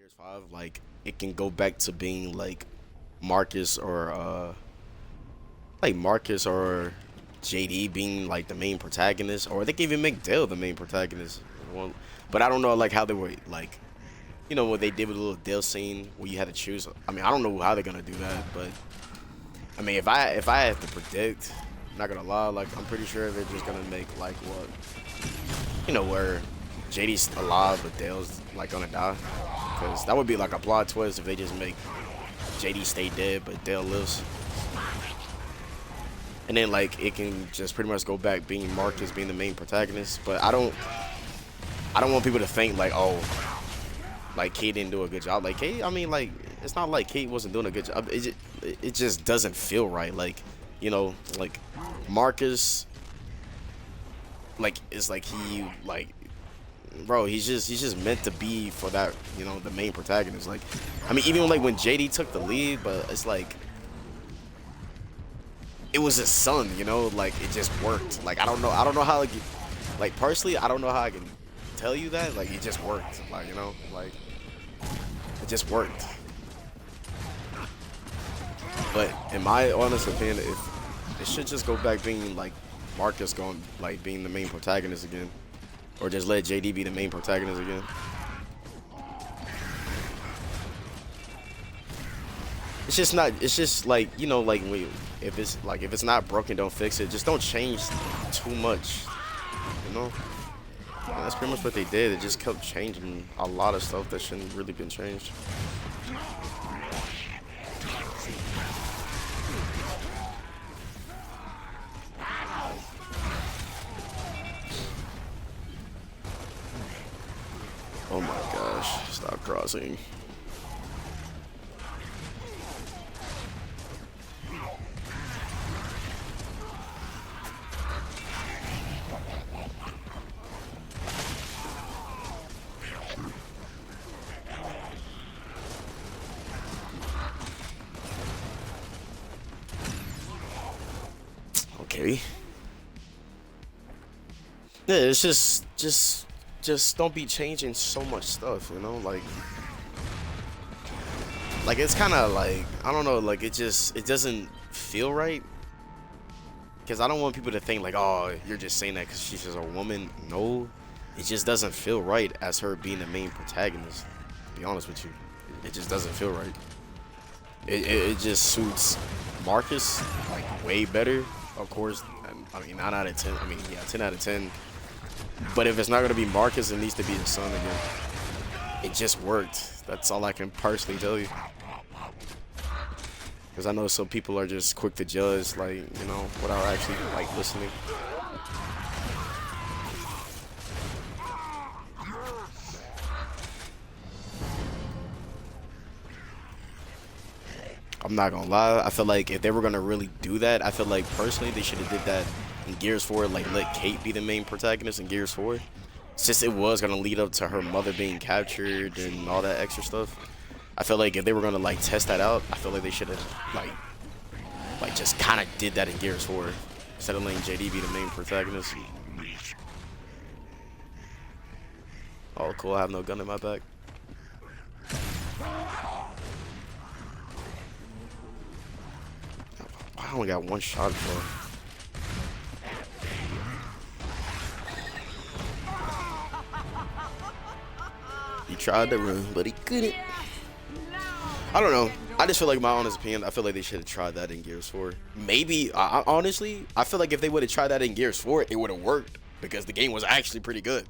Gears 5, like it can go back to being Marcus or Marcus or JD being like the main protagonist, or they can even make Dale the main protagonist. Well, but I don't know like how they were like, what they did with the little Dale scene where you had to choose. I mean, I don't know how they're gonna do that, but I mean, if I have to predict, I'm not gonna lie, like I'm pretty sure they're just gonna make like what, where JD's alive but Dale's like gonna die, because that would be like a plot twist if they just make JD stay dead but Dale lives. And then like it can just pretty much go back being Marcus being the main protagonist. But I don't want people to think like, oh, like Kate didn't do a good job. Like Kate, I mean, like it's not like Kate wasn't doing a good job. It just doesn't feel right. Like, like Marcus, like it's like he like, bro, he's just meant to be for that, the main protagonist. Like, I mean, even like when JD took the lead, but it's like it was his son, like it just worked. Like I don't know how like personally, I don't know how I can tell you that. Like it just worked. Like, like it just worked. But in my honest opinion, if it should just go back being like Marcus going like being the main protagonist again, or just let JD be the main protagonist again. It's just not. It's just like, like if it's not broken, don't fix it. Just don't change too much. You know. And that's pretty much what they did. They just kept changing a lot of stuff that shouldn't really been changed. Oh my gosh! Stop crossing. Okay. Yeah, it's just don't be changing so much stuff, like it's kind of like, I don't know, like it doesn't feel right, because I don't want people to think like, oh, you're just saying that because she's just a woman. No, it just doesn't feel right as her being the main protagonist. To be honest with you, it just doesn't feel right. It just suits Marcus like way better, of course. I mean, 9 out of 10. I mean, yeah, 10 out of 10. But if it's not gonna be Marcus, it needs to be his son again. It just worked. That's all I can personally tell you. Because I know some people are just quick to judge, like, without actually like listening. I'm not gonna lie. I feel like if they were gonna really do that, I feel like personally they should have did that in Gears 4. Like let Kate be the main protagonist in Gears 4, since it was gonna lead up to her mother being captured and all that extra stuff. I feel like if they were gonna like test that out, I feel like they should have like just kind of did that in Gears 4 instead of letting JD be the main protagonist. Oh, cool. I have no gun in my back. I only got one shot for. He tried to run, but he couldn't. I don't know. I just feel like, my honest opinion, I feel like they should have tried that in Gears 4. Maybe, honestly, I feel like if they would have tried that in Gears 4, it would have worked, because the game was actually pretty good.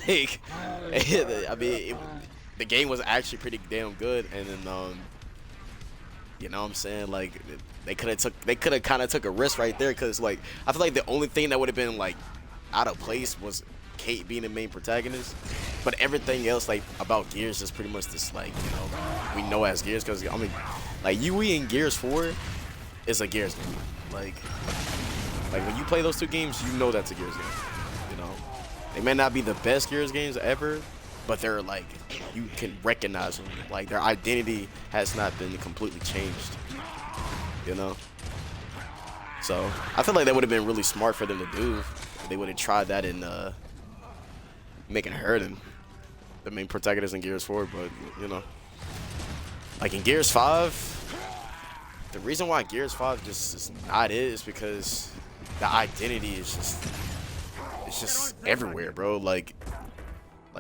Like, I mean, the game was actually pretty damn good, and then, you know what I'm saying? Like, they could have kind of took a risk right there, because like I feel like the only thing that would have been like out of place was Kate being the main protagonist, but everything else like about Gears is pretty much this, like, we know as Gears, because I mean, like UE in Gears 4 is a Gears game. Like when you play those two games, you know that's a Gears game. They may not be the best Gears games ever, but they're like, you can recognize them. Like their identity has not been completely changed. So I feel like that would have been really smart for them to do. If they would have tried that in making Herden. the main protagonist in Gears 4, but you know, like in Gears 5, the reason why Gears 5 just is not it is because the identity is just it's just everywhere, bro. Like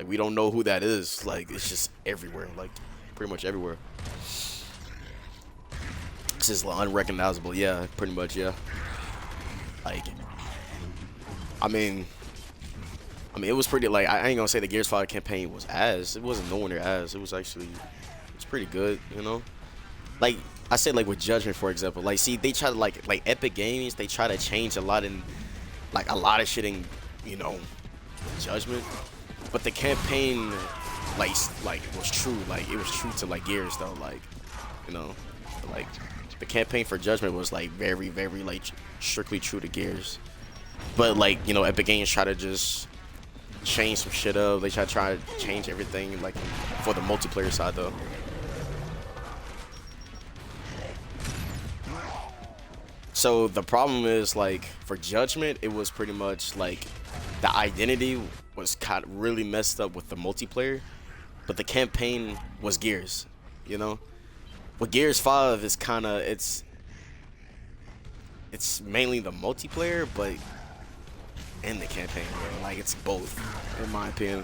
we don't know who that is. Like it's just everywhere, like pretty much everywhere. It's just unrecognizable. Yeah, pretty much. Yeah. Like, I mean, it was pretty. Like, I ain't gonna say the Gears 5 campaign was ass. It wasn't nowhere near ass. It was actually, it's pretty good. You know, like I said, like with Judgment, for example. Like, see, they try to like Epic Games. They try to change a lot in, like a lot of shit in, you know, Judgment. But the campaign, like was true. Like it was true to like Gears though. Like, you know, like. The campaign for Judgment was like very, very like strictly true to Gears, but like you know, Epic Games try to just change some shit up. They try to change everything like for the multiplayer side though. So the problem is like for Judgment, it was pretty much like the identity was kind of really messed up with the multiplayer, but the campaign was Gears, you know. Well, Gears 5 is kind of it's mainly the multiplayer, but and the campaign, bro. Like it's both, in my opinion.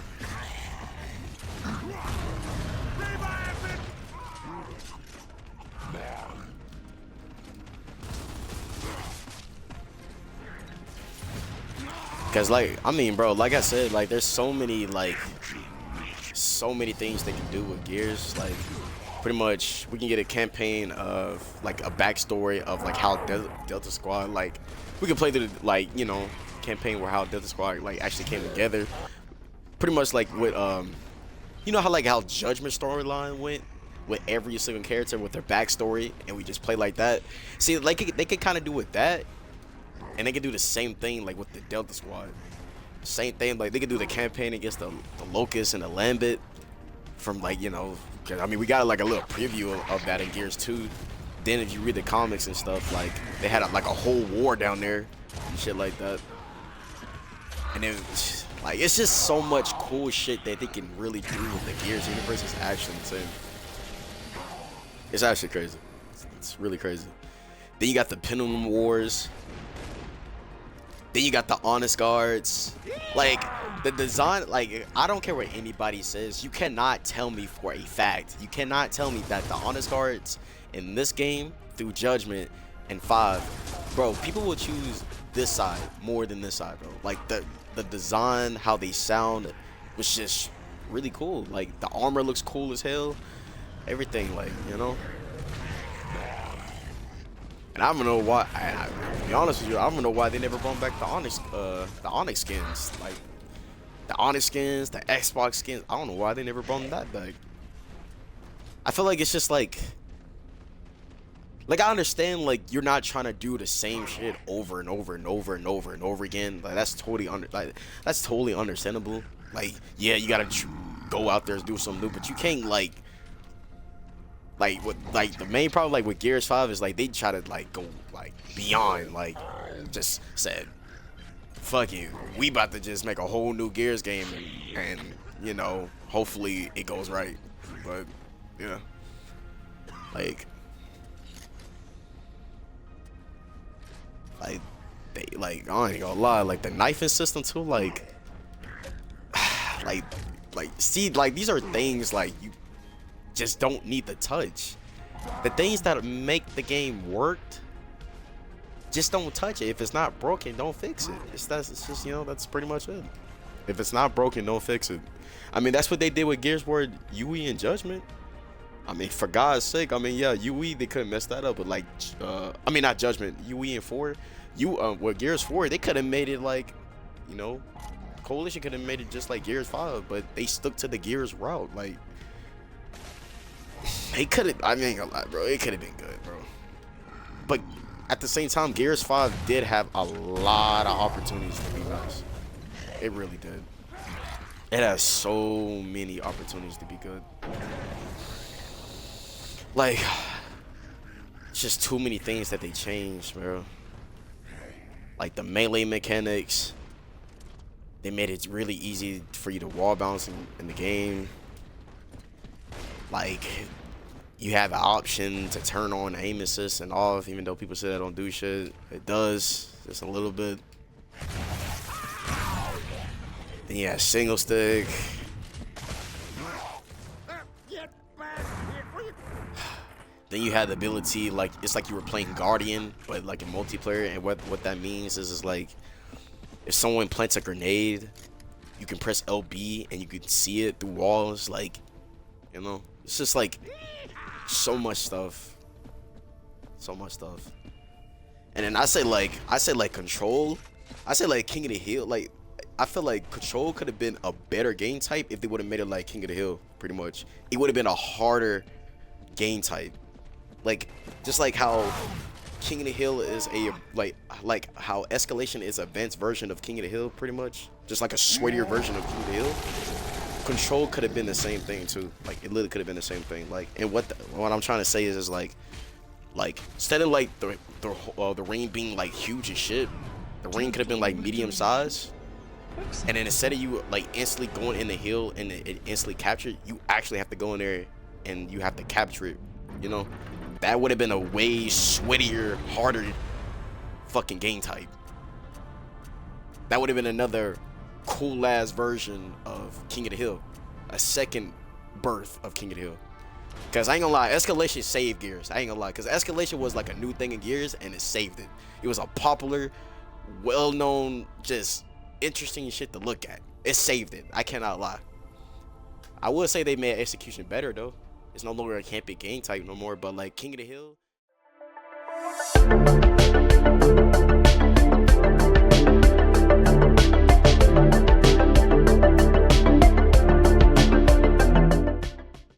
Cause like I mean, bro, like I said, like there's so many things they can do with Gears, like. Pretty much, we can get a campaign of like a backstory of like how Delta Squad, like we can play the like you know campaign where how Delta Squad like actually came together. Pretty much like with you know how Judgment storyline went with every single character with their backstory, and we just play like that. See, like they could kind of do with that, and they could do the same thing like with the Delta Squad. Same thing, like they could do the campaign against the Locust and the Lambit from like you know. I mean, we got like a little preview of that in Gears 2. Then if you read the comics and stuff, like they had like a whole war down there and shit like that. And then like it's just so much cool shit that they can really do with the Gears universe. It's actually insane. It's actually crazy. It's really crazy. Then you got the Pendulum Wars. Then you got the Honest Guards. Like the design, like I don't care what anybody says. You cannot tell me for a fact. You cannot tell me that the Honest Guards in this game through Judgment and 5, bro, people will choose this side more than this side, bro. Like the design, how they sound was just really cool. Like the armor looks cool as hell. Everything, like, you know. And I don't know why. To be honest with you, I don't know why they never brought back the Onyx skins, like the Onyx skins, the Xbox skins. I don't know why they never brought that back. I feel like it's just like I understand like you're not trying to do the same shit over and over and over and over and over again. Like that's totally understandable. Like yeah, you gotta go out there and do something new, but you can't like the main problem like with Gears 5 is like they try to like go like beyond, like just said fuck you, we about to just make a whole new Gears game and you know hopefully it goes right. But yeah, like they like I ain't gonna lie, like the knifing system too, like see, like these are things like you just don't need to touch. The things that make the game work, just don't touch it. If it's not broken, don't fix it. It's just you know, that's pretty much it. If it's not broken, don't fix it. I mean, that's what they did with Gears War UE and Judgment. I mean, for God's sake, I mean, yeah, UE they couldn't mess that up, but like I mean not Judgment, UE and 4, with Gears 4 they could have made it like, you know, Coalition could have made it just like Gears 5, but they stuck to the Gears route. Like they could have, I mean, a lot, bro. It could have been good, bro. But at the same time, Gears 5 did have a lot of opportunities to be nice. It really did. It has so many opportunities to be good. Like, it's just too many things that they changed, bro. Like the melee mechanics. They made it really easy for you to wall bounce in the game. Like, you have an option to turn on aim assist and off, even though people say that don't do shit. It does, just a little bit. Then you have single stick. Then you had the ability, like, it's like you were playing Guardian, but like in multiplayer. And what that means is like, if someone plants a grenade, you can press LB and you can see it through walls. Like, you know, it's just like so much stuff. So much stuff. And then I say like Control. I say like King of the Hill. Like, I feel like Control could have been a better game type if they would have made it like King of the Hill, pretty much. It would have been a harder game type. Like, just like how King of the Hill is a like how Escalation is a advanced version of King of the Hill, pretty much. Just like a sweatier version of King of the Hill. Control could have been the same thing too. Like, it literally could have been the same thing. Like, and what I'm trying to say is like instead of like the ring being like huge as shit, the ring could have been like medium size. And then instead of you like instantly going in the hill and it instantly captured, you actually have to go in there and you have to capture it. You know, that would have been a way sweatier, harder fucking game type. That would have been another cool ass version of King of the Hill, a second birth of King of the Hill. Cause I ain't gonna lie, Escalation saved Gears. I ain't gonna lie, cause Escalation was like a new thing in Gears and it saved it. It was a popular, well-known, just interesting shit to look at. It saved it. I cannot lie. I would say they made execution better though. It's no longer a campy game type no more, but like King of the Hill.